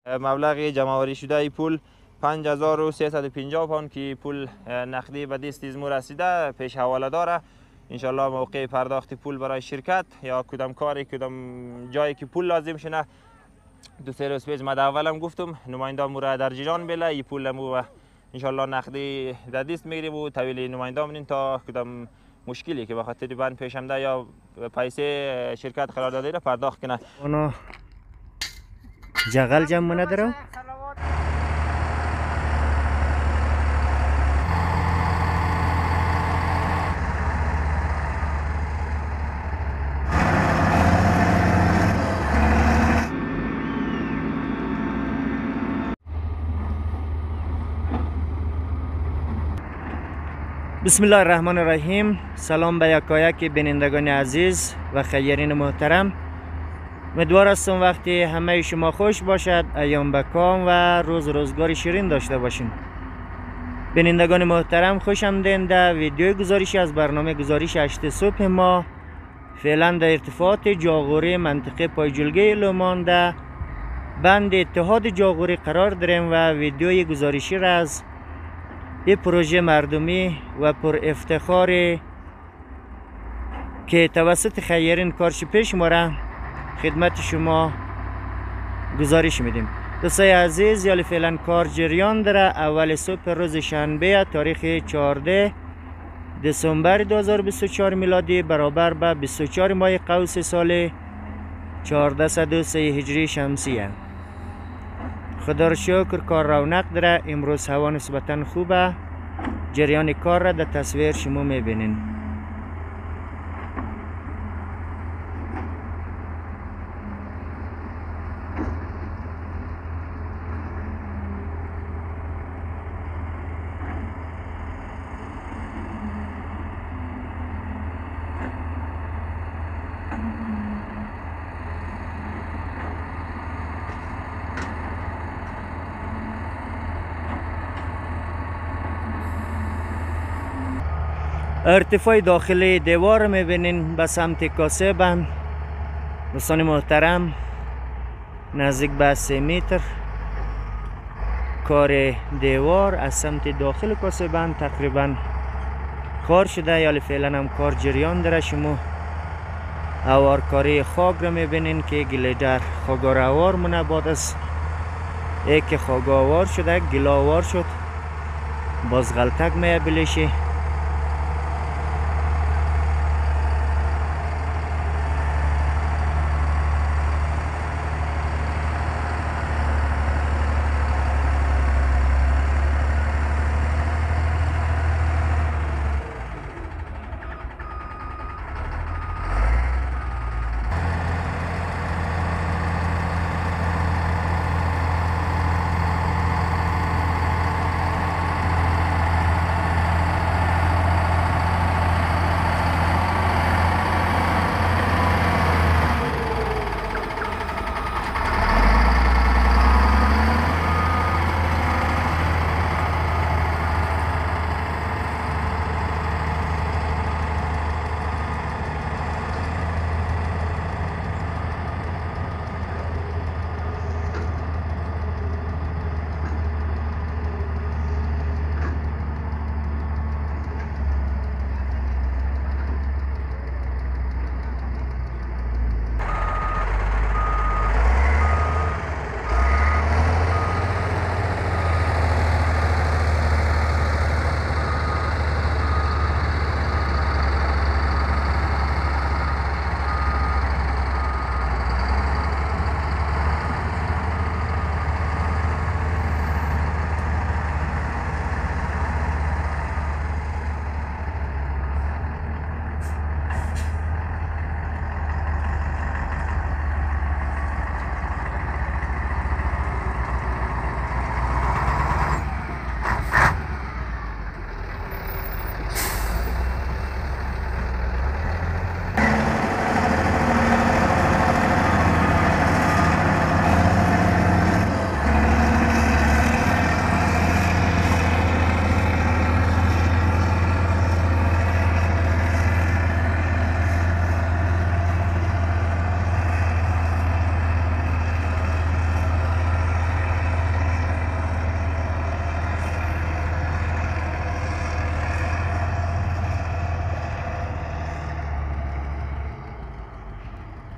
مبلغ جمع‌آوری شده ای پول 5350 پوند که پول نقدی به دست از ما رسیده، پیش حواله داره. انشالله موقع پرداخت پول برای شرکت یا کدام کاری کدام جایی که پول لازم شنه، دو سه روز پیش من اولم گفتم نماینده مورا در جریان بله این پول مو انشالله نقدی در دست میگیریم و طویل نماینده منین تا کدام مشکلی که به خاطر بند پیشمده یا پیسه شرکت قرار داده را پرداخت کنه. اونا جغل جمع نداره. بسم الله الرحمن الرحیم. سلام به یکایک بینندگان عزیز و خیرین محترم. امیدوار هستم وقتی همه شما خوش باشد، ایام بکام و روزگار شیرین داشته باشین. بینندگان محترم خوش آمدین در ویدیوی گزارشی از برنامه گزارش 8 صبح ما. فعلا در ارتفاعات جاغوری منطقه پایجلگه لومان در بند اتحاد جاغوری قرار داریم و ویدیوی گزارشی را از یک پروژه مردمی و پر افتخار که توسط خیرین کارشپیش ما خدمت شما گزارش میدیم. دوستای عزیز، یالی فعلا کار جریان داره. اول صبح روز شنبه تاریخ 14 دسامبر 2024 میلادی برابر به 24 ماه قوس سال 1403 هجری شمسیه. خدا را شکر کار رونق داره. امروز هوا نسبتا خوبه. جریان کار را در تصویر شما میبینین. ارتفاع داخلی دیوار میبینین به سمت کاسبند. دوستان محترم، نزدیک به 3 متر کار دیوار از سمت داخل کاسبند تقریبا کار شده. یا فعلا هم کار جریان داره. شما اوارکاری خاک رو میبینین که گلیدر خاگار اوار منه. بعد از یک خاگاوار شده گلاوار شد، باز غلطک میبلیشه.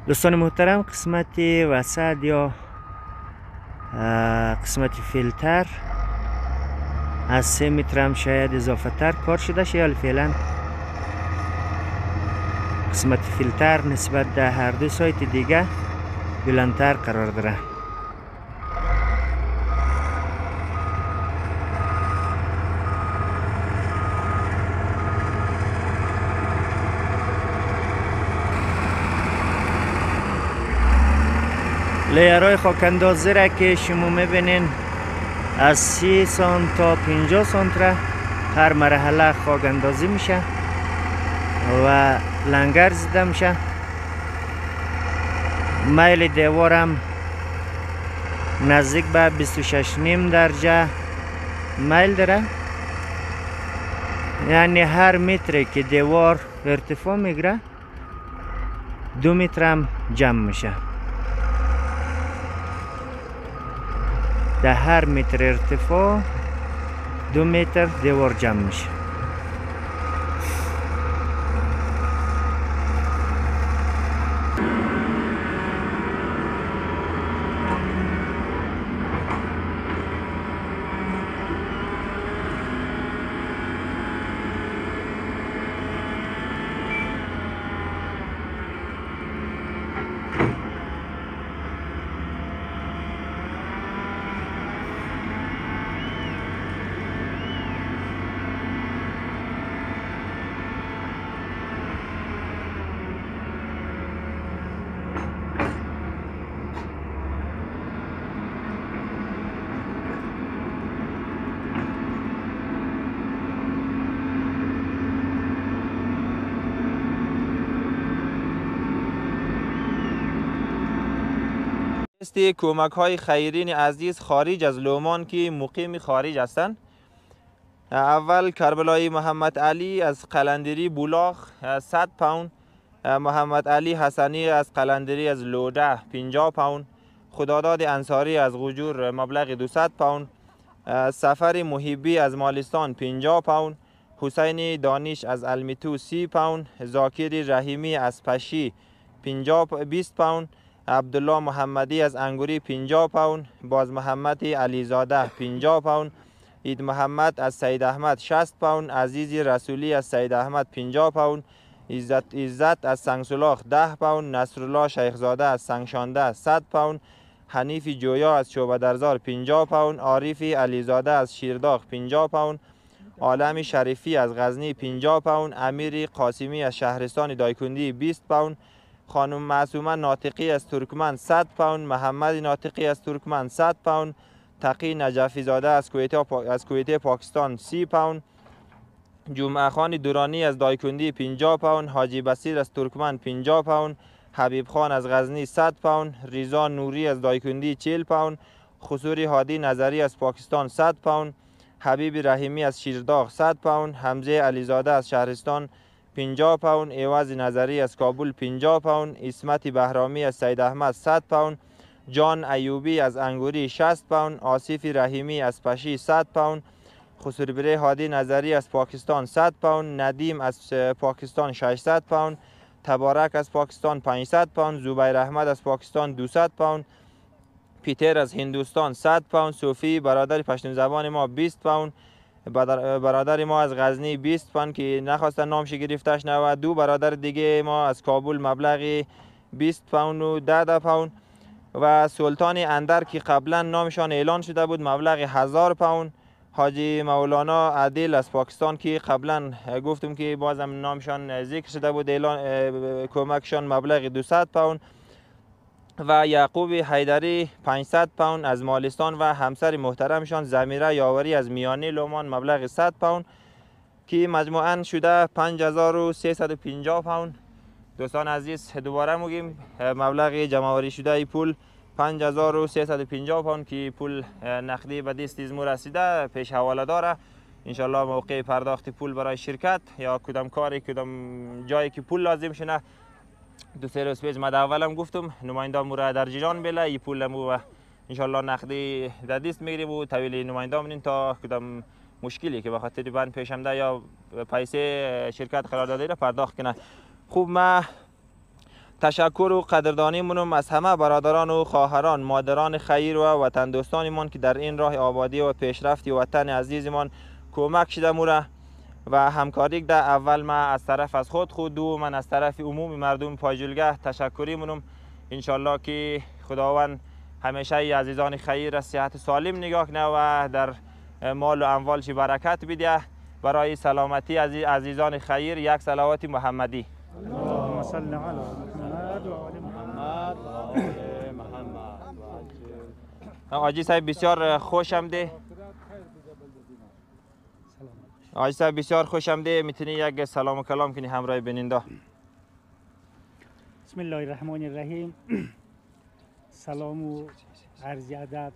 دوستان محترم، قسمت وسط یا قسمت فیلتر از 3 متر هم شاید اضافه تر کار شده شه. فعلا قسمت فیلتر نسبت به هر دو سایت دیگه بلندتر قرار داره. لیرهای خاک اندازی را که شما میبینین از 30 سانت تا 50 سانت را هر مرحله خاک اندازی میشه و لنگر زده میشه. میل دیوارم نزدیک به 26.5 درجه میل داره، یعنی هر متری که دیوار ارتفاع میگیره 2 متر هم جمع میشه. در هر متر ارتفاع 2 متر دیوار جمع میشه. کمک های خیرین عزیز خارج از لومان که مقیم خارج هستند. اول کربلایی محمد علی از قلندری بولاخ 100 پوند، محمد علی حسنی از قلندری از لوده 50 پوند، خداداد انصاری از غجور مبلغ 200 پوند، سفر محیبی از مالستان 50 پوند، حسین دانش از المیتو 30 پوند، زاکر رحیمی از پشی 20 پوند، عبدالله محمدی از انگوری 50 پوند، باز محمد علیزاده 50 پوند، اید محمد از سید احمد 60 پوند، عزیز رسولی از سید احمد 50 پوند، عزت از سنگسلاخ 10 پوند، نصرالله شیخزاده از سنگشانده 100 پوند، حنیف جویا از شعبه درزار 50 پوند، عارف علیزاده از شیرداغ 50 پوند، عالم شریفی از غزنی 50 پوند، امیر قاسمی از شهرستان دایکندی 20 پوند، خانم معصومه ناطقی از ترکمن 100 پوند، محمد ناطقی از ترکمن 100 پوند، تقی نجفی زاده از کویت پاکستان 30 پوند، جمعه خان دورانی از دایکندی 50 پوند، حاجی بصیر از ترکمن 50 پوند، حبیب خان از غزنی 100 پوند، ریزا نوری از دایکندی 40 پوند، خسوری هادی نظری از پاکستان 100 پوند، حبیب رحیمی از شیرداغ 100 پوند، حمزه علیزاده از شهرستان 50 پوند، ایواز نظری از کابل 50 پوند، اسمت بهرامی از سید احمد 100 پوند، جان ایوبی از انگوری 60 پوند، آصف رحیمی از پشی 100 پوند، خسربره هادی نظری از پاکستان 100 پوند، ندیم از پاکستان 600 پوند، تبارک از پاکستان 500 پوند، زبیر احمد از پاکستان 200 پوند، پیتر از هندوستان 100 پوند، صوفی برادر پشتون زبان ما 20 پوند، برادر ما از غزنی 20 پوند که نخواستن نامش گرفتش نه، و 2 برادر دیگه ما از کابل مبلغ 20 پوند و 10 پوند، و سلطان اندر که قبلا نامشان اعلان شده بود مبلغ 1000 پوند، حاجی مولانا عادل از پاکستان که قبلا گفتم که بازم نامشان ذکر شده بود اعلان کمکشان مبلغ 200 پوند، و یعقوب حیدری 500 پوند از مالستان و همسر محترمشان زمیره یاوری از میانی لومان مبلغ 100 پوند که مجموعاً شده 5350 پوند. دوستان عزیز دوباره میگیم مبلغ جمع‌آوری شده ای پول 5350 پوند که پول نقدی به دست از ما رسیده، پیش حواله داره. انشالله موقع پرداخت پول برای شرکت یا کدام کاری کدام جایی که پول لازم شنه 2-3 روز پیش من اولم گفتم نماینده مورا در جریان بله ای پول مو انشالله نقدی در دست میگیریم و طویل نماینده منین تا کدام مشکلی که به خاطر بند پیشم ده یا پیسه شرکت قرار داده را پرداخت کنه. خوب، ما تشکر و قدردانی منم از همه برادران و خواهران، مادران خیر و وطن دوستانمان که در این راه آبادی و پیشرفت وطن عزیزمان کمک شده موره و همکاری ده. اول من از طرف از خود دو من از طرف عموم مردم پایجلگه تشکری منم. انشالله که خداوند همیشه عزیزان خیر از صحت سالم نگاه کنه و در مال و اموالش برکت بده. برای سلامتی عزیزان خیر یک صلوات محمدی. اللهم صل علی محمد و آل محمد و آل محمد. آجی صاحب بسیار خوش آمده. آجی صاحب بسیار خوش آمده. میتونی یک سلام و کلام کنی همراه بیننده؟ بسم الله الرحمن الرحیم. سلام و عرض ادب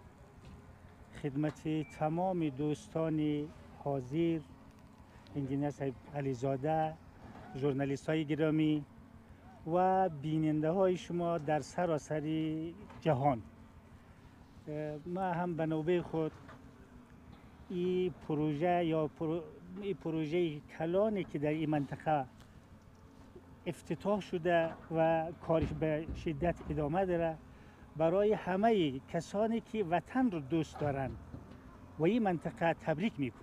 خدمت تمام دوستان حاضر، انجینر صاحب علیزاده، ژورنالیست های گرامی و بیننده های شما در سراسر جهان. ما هم به نوبه خود این پروژه این پروژه کلانی که در این منطقه افتتاح شده و کارش به شدت ادامه داره، برای همه کسانی که وطن رو دوست دارن و این منطقه تبریک میکنم.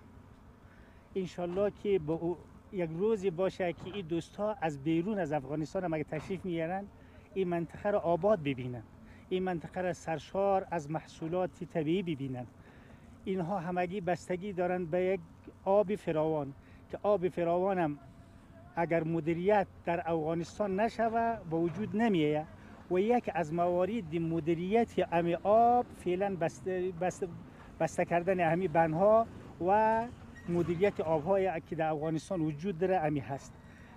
انشالله که با یک روزی باشه که این دوستها از بیرون از افغانستان هم اگه تشریف میارن این منطقه رو آباد ببینن، این منطقه رو سرشار از محصولات طبیعی ببینن. اینها همگی بستگی دارن به یک آب فراوان که آب فراوان هم اگر مدیریت در افغانستان نشوه با وجود نمیه و یک از موارد مدیریت امی آب فعلا بسته کردن امی بندها و مدیریت آب‌های که در افغانستان وجود داره امی هست.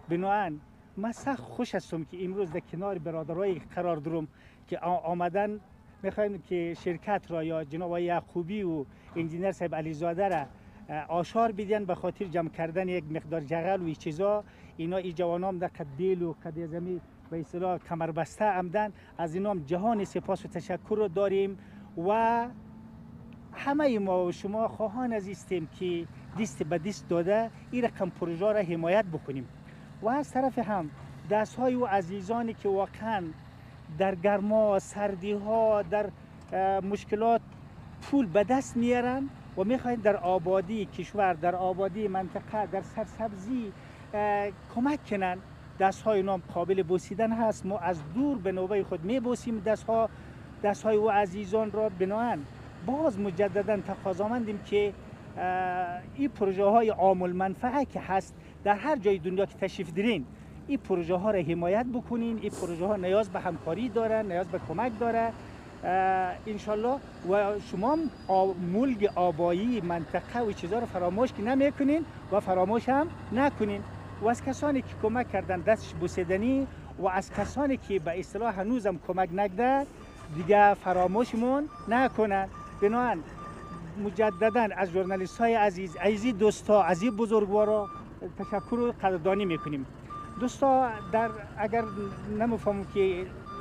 بنابراین من سخت خوش هستم که امروز در کنار برادرای قرار دارم که آمدن میخوایم که شرکت را یا جناب یعقوبی و انجینر صاحب علیزاده را آشار بدین به خاطر جمع کردن یک مقدار جغل و این چیزا. اینا ای جوانام در قد بیل و قد زمین به اصطلاح کمربسته عمدن، از اینام جهان سپاس و تشکر رو داریم و همه ما و شما خواهان عزیزیم که دست به دست داده این رقم پروژه را حمایت بکنیم و از طرف هم دست های و عزیزانی که واقعا در گرما، سردی ها، در مشکلات پول به دست میارن و میخواین در آبادی کشور، در آبادی منطقه، در سرسبزی کمک کنن. دست های نام قابل بوسیدن هست. ما از دور به نوبه خود میبوسیم دست های و عزیزان را. بناهن باز مجددا تقاضامندیم که این پروژه های عام المنفعه که هست در هر جای دنیا که تشریف دارین این پروژه ها را حمایت بکنین. این پروژه ها نیاز به همکاری داره، نیاز به کمک داره انشالله. و شما ملک آبایی منطقه و چیزها رو فراموش که نمیکنین و فراموش هم نکنین. و از کسانی که کمک کردن دستش بوسیدنی و از کسانی که به اصطلاح هنوزم کمک نکرده دیگه فراموشمون نکنن. بنابراین مجددا از ژورنالیست های عزیز دوستا، از این بزرگوارا تشکر و قدردانی میکنیم. دوستا اگر نمیفهمم که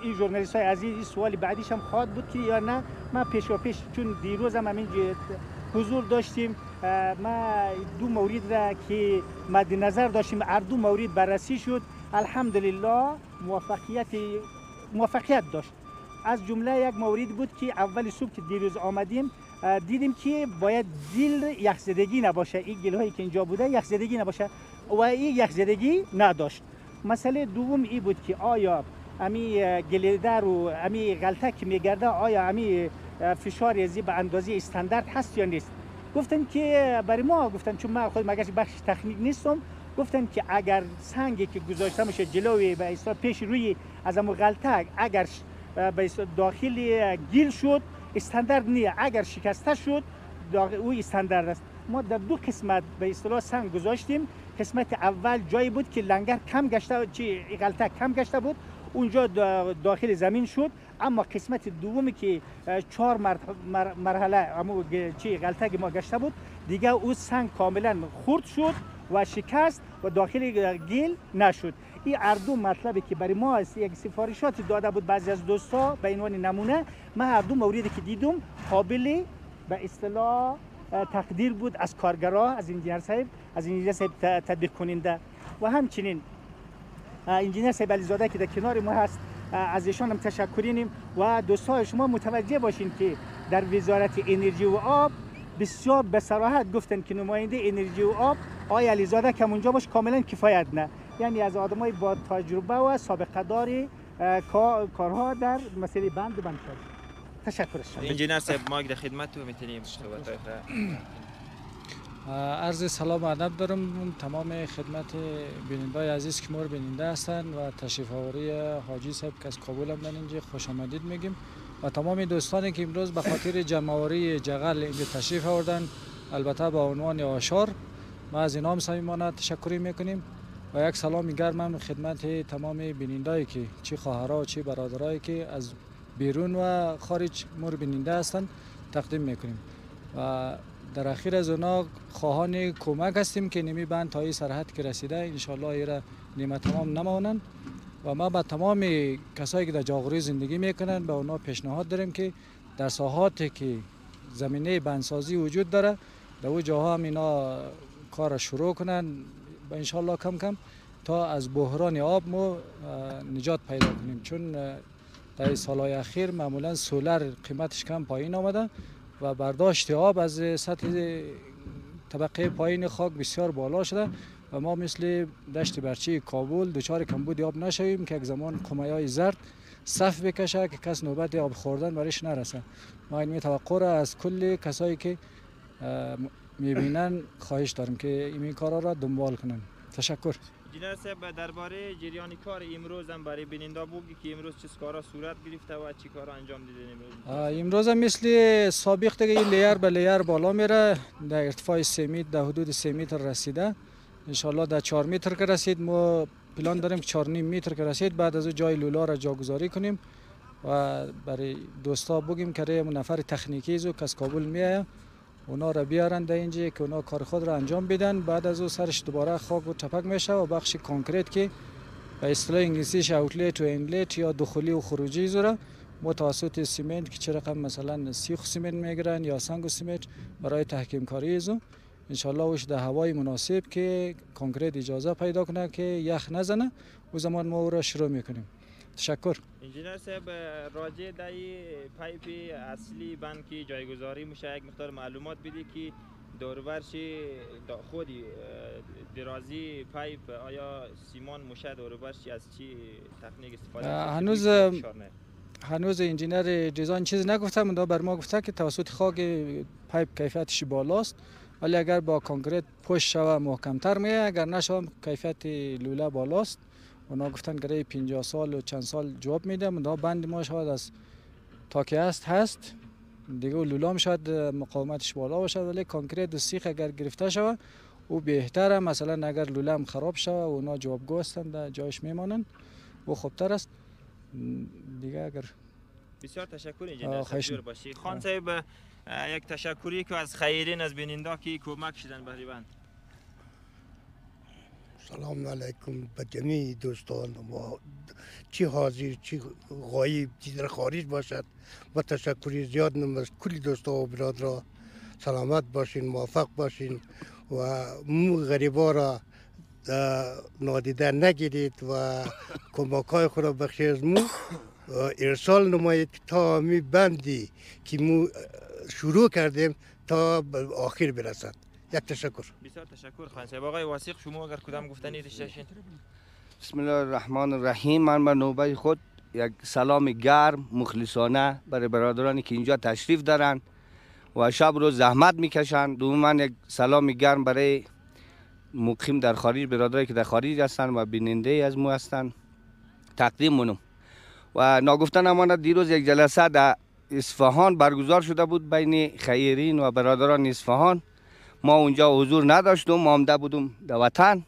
این ژورنالیست های عزیز این سوال بعدیش هم خواهد بود که یا نه، ما پیش چون دیروز هم همین حضور داشتیم، ما دو مورد را که مد نظر داشتیم هر دو مورد بررسی شد. الحمدلله موفقیت داشت. از جمله یک مورد بود که اول صبح که دیروز آمدیم دیدیم که باید گل یخزدگی نباشه. این گل هایی که اینجا بوده یخزدگی نباشه و این یخزدگی نداشت. مسئله دوم این بود که آیا امی گلیدر و امی غلطه که میگرده آیا امی فشار ریزی به اندازه استاندارد هست یا نیست. گفتن که برای ما گفتن، چون من خود مگرش بخش تکنیک نیستم، گفتن که اگر سنگی که گذاشته میشه جلوی به اصطلاح پیش روی از امو غلطه اگر به داخل گیل شد استاندارد نیه، اگر شکسته شد او استاندارد است. ما در دو قسمت به اصطلاح سنگ گذاشتیم. قسمت اول جایی بود که لنگر کم گشته، چی غلطه کم گشته بود، اونجا داخل زمین شد. اما قسمت دومی که 4 مرحله اما چی غلطه که ما گشته بود دیگه او سنگ کاملا خرد شد و شکست و داخل گل نشد. این اردو مطلبی که برای ما یک سفارشات داده بود بعضی از دوستا به عنوان نمونه، من هر دو موردی که دیدم قابل به اصطلاح تقدیر بود از کارگرا، از انجینر صاحب تطبیق کننده و همچنین انجینر صاحب علیزاده که در کنار ما هست. از ایشان هم تشکرینیم و دوستان شما متوجه باشین که در وزارت انرژی و آب بسیار به صراحت گفتن که نماینده انرژی و آب آقای علیزاده که اونجا باش کاملا کفایت نه، یعنی از آدمای با تجربه و سابقه دار کارها در مسئله بند شد. تشکر شما. انجینر صاحب ما در خدمت تو میتونیم صحبت عرض سلام و ادب دارم تمام خدمت بینندگان عزیز که ما رو بیننده هستند و تشریف آوری حاجی صاحب که از کابل هم اینجا خوش آمدید میگیم و تمام دوستانی که امروز به خاطر جمع آوری جغل اینجا تشریف آوردن، البته با عنوان آشار ما از اینا هم صمیمانه تشکر میکنیم و یک سلام گرم خدمت تمام بینندگانی که چه خواهرها و چه برادرایی که از بیرون و خارج ما رو بیننده هستند تقدیم میکنیم و در اخیر از اونا خواهان کمک هستیم که نمی بند تا این سرحد که رسیده انشالله ایره نیمه تمام نمانند و ما با تمام کسایی که در جاغوری زندگی میکنن به اونا پیشنهاد داریم که در ساحاتی که زمینه بندسازی وجود داره در او جاها هم اینا کار شروع کنن و انشالله کم کم تا از بحران آب ما نجات پیدا کنیم، چون در سالهای اخیر معمولا سولر قیمتش کم پایین آمده و برداشت آب از سطح طبقه پایین خاک بسیار بالا شده و ما مثل دشت برچه کابل دچار کمبود آب نشویم که یک زمان کمیای زرد صف بکشه که کس نوبت آب خوردن برش نرسه. ما این توقع را از کل کسایی که میبینن خواهش دارم که این کارا را دنبال کنن. تشکر. انجینر صاحب درباره جریان کار امروز هم برای بیننده بگی که امروز چه کارا صورت گرفته و چه کارا انجام دیدین؟ امروز هم مثل سابق دیگه لیر به لیر بالا میره، در ارتفاع 3 متر در حدود 3 متر رسیده، انشالله در 4 متر که رسید ما پلان داریم که 4.5 متر که رسید بعد از جای لولا را جاگذاری کنیم و برای دوستا بگیم که نفر تکنیکی زو که از کابل میایه اونا را بیارن در اینجا که اونا کار خود را انجام بدن، بعد از او سرش دوباره خاک و چپک میشه و بخش کانکریت که به اصطلاح انگلیسیش اوتلت و اینلت یا دخولی و خروجی زوره متوسط سیمنت که چه رقم مثلا سیخ سیمنت میگیرن یا سنگ و سیمنت برای تحکیم کاری زو انشالله وش در هوای مناسب که کانکریت اجازه پیدا کنه که یخ نزنه و زمان ما او را شروع میکنیم. تشکر. انجینر صاحب راجع در پایپ اصلی بند که جایگذاری میشه یک مقدار معلومات بدی که دوربرش خودی درازی پایپ آیا سیمان میشه دوربرش از چی تکنیک استفاده هنوز انجینر دیزاین چیز نگفتم، اون بر ما گفته که توسط خاک پایپ کیفیتش بالاست ولی اگر با کانکریت پشت شوه محکمتر میه، اگر نشوه کیفیت لوله بالاست. اونا گفتن که 50 سال و چند سال جواب میده، منتها بند ما شاید از تا که هست دیگه لولام شاید مقاومتش بالا باشه ولی کانکریت و سیخ اگر گرفته شوه او بهتره، مثلا اگر لولم خراب شوه اونا جوابگو هستند در جایش میمانند و خوبتر است دیگه. اگر بسیار تشکر انجینر صاحب باشید. خان صاحب یک تشکری که از خیرین از بیننده که کمک شدن به بند. سلام علیکم به جمیع دوستان و چی حاضر چی غایب چی در خارج باشد و تشکری زیاد از کل دوستا و برادران. سلامت باشین، موفق باشین و مو غریبا را نادیده نگیرید و کمکای خود را بخشی از مو ارسال نمایید تا می بندی که مو شروع کردیم تا آخر برسد. یک تشکر. بسیار تشکر خان صاحب. آقای واسق شما اگر کدام گفتنی داشتین؟ بسم الله الرحمن الرحیم. من به نوبه خود یک سلام گرم مخلصانه برای برادرانی که اینجا تشریف دارن و شب روز زحمت میکشن. دوما یک سلام گرم برای مقیم در خارج برادرایی که در خارج هستن و بیننده از ما هستن تقدیم منم. و ناگفتن امانت دیروز یک جلسه در اصفهان برگزار شده بود بین خیرین و برادران اصفهان. ما اونجا حضور نداشتم، ما آمده بودم در وطن،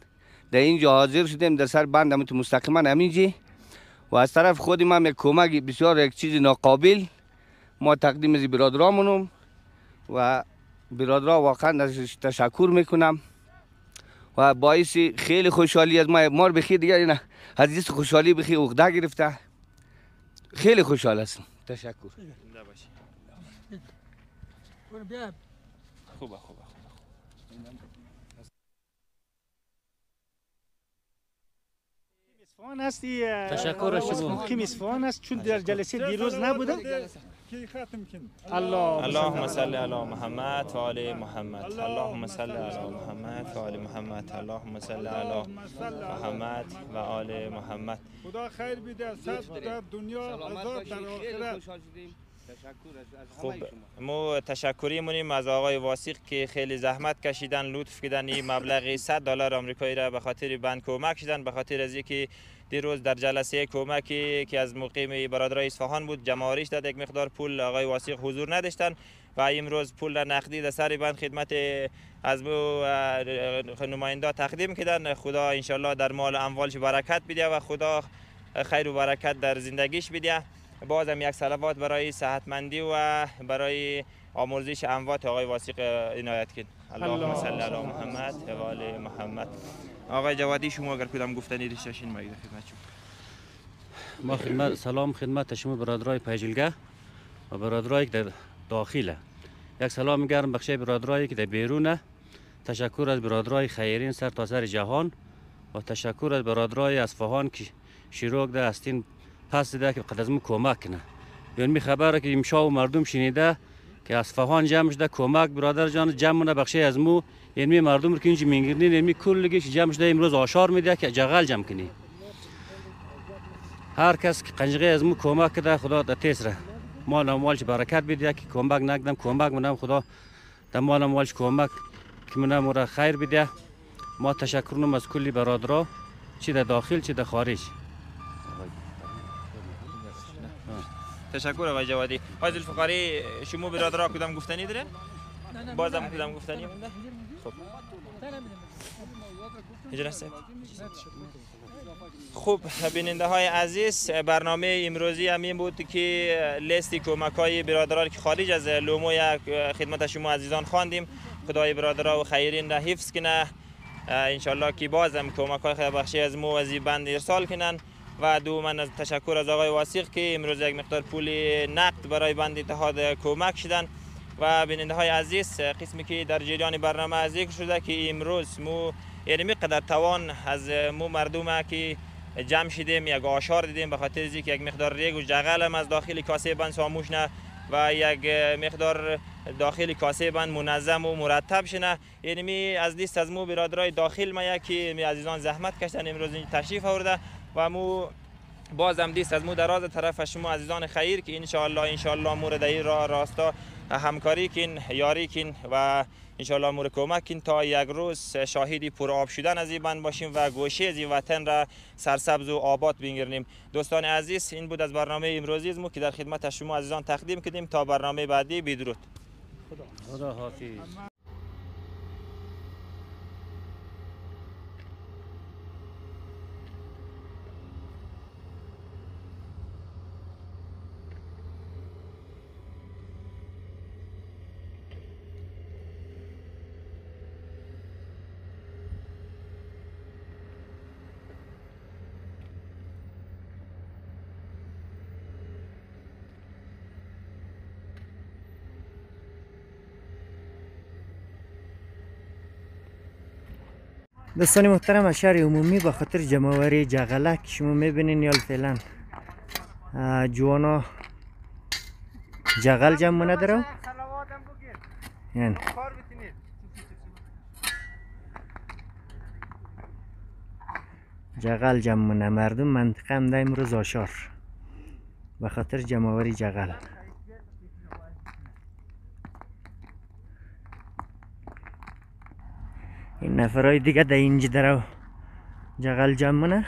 در اینجا حاضر شدیم در سر بند مستقیما همینجی و از طرف خود ما یک کمک بسیار یک چیز ناقابل ما تقدیم از برادرامونم و برادرها واقعا تشکر میکنم و باعث خیلی خوشحالی از ما بخیر دیگه نه حدیث خوشحالی بخیر عقده گرفته. خیلی خوشحال هستم. تشکر. خوبه. اصفهان هستی؟ تشکر از شما. مقیم اصفهان است چون در جلسه دیروز نبوده. اللهم صل علی محمد و آل محمد. اللهم صل علی محمد و آل محمد. اللهم صل علی محمد و آل محمد. خدا خیر بده، صد در دنیا عذاب در آخرت. خب ما تشکری مونیم از آقای واثق که خیلی زحمت کشیدن، لطف کردن این مبلغ $100 آمریکایی را به خاطر بند کمک شدن، به خاطر از اینکه دیروز در جلسه کمکی که از مقیم برادرای اصفهان بود جمع آوریش داد یک مقدار پول، آقای واثق حضور نداشتن و امروز پول نقدی در سر بند خدمت از نماینده تقدیم کردن. خدا انشالله در مال و اموالش برکت بده و خدا خیر و برکت در زندگیش بده. بازم یک صلوات برای صحتمندی و برای آمرزش اموات آقای واثق عنایت کن. اللهم صل علی محمد و آل محمد. آقای جوادی شما اگر کدام گفتنی داشتین ما خدمت شما. ما سلام خدمت شما برادرای پیجلگه و برادرایی که در داخله. یک سلام گرم بخش برادرایی که در بیرونه. تشکر از برادرای خیرین سر تا سر جهان و تشکر از برادرای اصفهان که شیروک ده هستین پس ده که قد از ما کمک کنه. یعنی خبره که امشا و مردم شنیده که اصفهان جمع شده کمک برادر جان جمع مونه بخشی از مو، یعنی مردم رو که اینجا میگیرنین یعنی کلگیش جمع شده امروز آشار میده که جغل جمع کنی. هر کس که قنجقه از مو کمک کده خدا در تیسره مال اموالش برکت بده که کمک نکدم کمک منم خدا در مال اموالش کمک که منم را خیر بده. ما تشکرم از کلی برادرها چی در داخل چی در خارج. تشکر آقای جوادی. آقای ذوالفقاری شما برادرها کدام گفتنی دارین؟ بازم کدام گفتنی؟ خب خوب بیننده های عزیز، برنامه امروزی همین بود که لیستی کمک های برادران که خارج از لومو خدمت شما عزیزان خواندیم. خدای برادرها و خیرین را حفظ کنه انشالله که بازم کمک های خیر بخشی از مو از بند ارسال کنن. و دوما از تشکر از آقای واثق که امروز یک مقدار پول نقد برای بند اتحاد کمک شدن. و بیننده های عزیز، قسمی که در جریان برنامه ذکر شده که امروز مو یعنی میقدر توان از مو مردم که جمع شدیم یک آشار دیدیم به خاطر از اینکه یک مقدار ریگ و جغل هم از داخل کاسه بند ساموش نه و یک مقدار داخل کاسه بند منظم و مرتب شنه. یعنی از لیست از مو برادرای داخل ما که عزیزان زحمت کشتن امروز این تشریف آورده و مو بازم لیست از مو دراز طرف شما عزیزان خیر که انشالله مورد این راه راستا همکاری کن، یاری کن و انشالله مور کمک کن تا یک روز شاهدی پر آب شدن از این بند باشیم و گوشه از این وطن را سرسبز و آباد بگیریم. دوستان عزیز، این بود از برنامه امروزی مو که در خدمت شما عزیزان تقدیم کردیم. تا برنامه بعدی بدرود. خدا حافظ. دوستان محترم، از شهر عمومی به خاطر جمع‌آوری جغلک شما میبینین یا فعلا جوانا جغل جمع نداره یعنی جغل جمع نه مردم منطقه هم ده امروز آشار به خاطر جمع‌آوری جغل. این نفرای دیگه در اینجا درو جغل جمع نه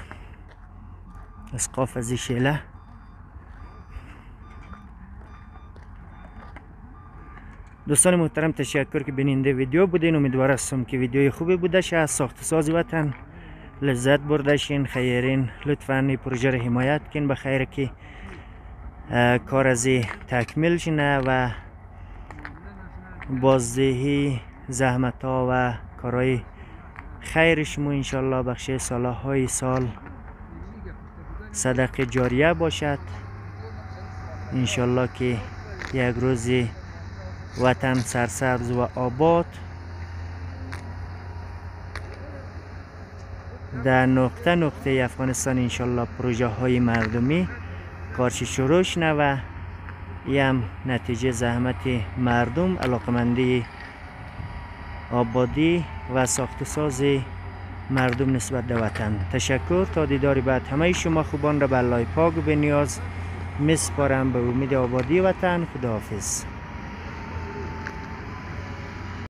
از قافزی شیله. دوستان محترم، تشکر که بیننده ویدیو بودین. امیدوار هستم که ویدیوی خوبی بوده شه. از ساخت سازی وطن لذت برده شین. خیرین لطفاً این پروژه را حمایت کن به خیر که کار از تکمیل شنه و بازدهی زحمت ها و کارهای خیر شما انشالله بخش سالهای سال صدقه جاریه باشد. انشالله که یک روزی وطن سرسبز و آباد در نقطه نقطه افغانستان انشالله پروژه های مردمی کارش شروع شنه و یم نتیجه زحمت مردم، علاقمندی آبادی و ساخت ساز مردم نسبت به وطن. تشکر. تا دیداری بعد همه شما خوبان را به الله پاک به نیاز میسپارم. به امید آبادی وطن. خداحافظ.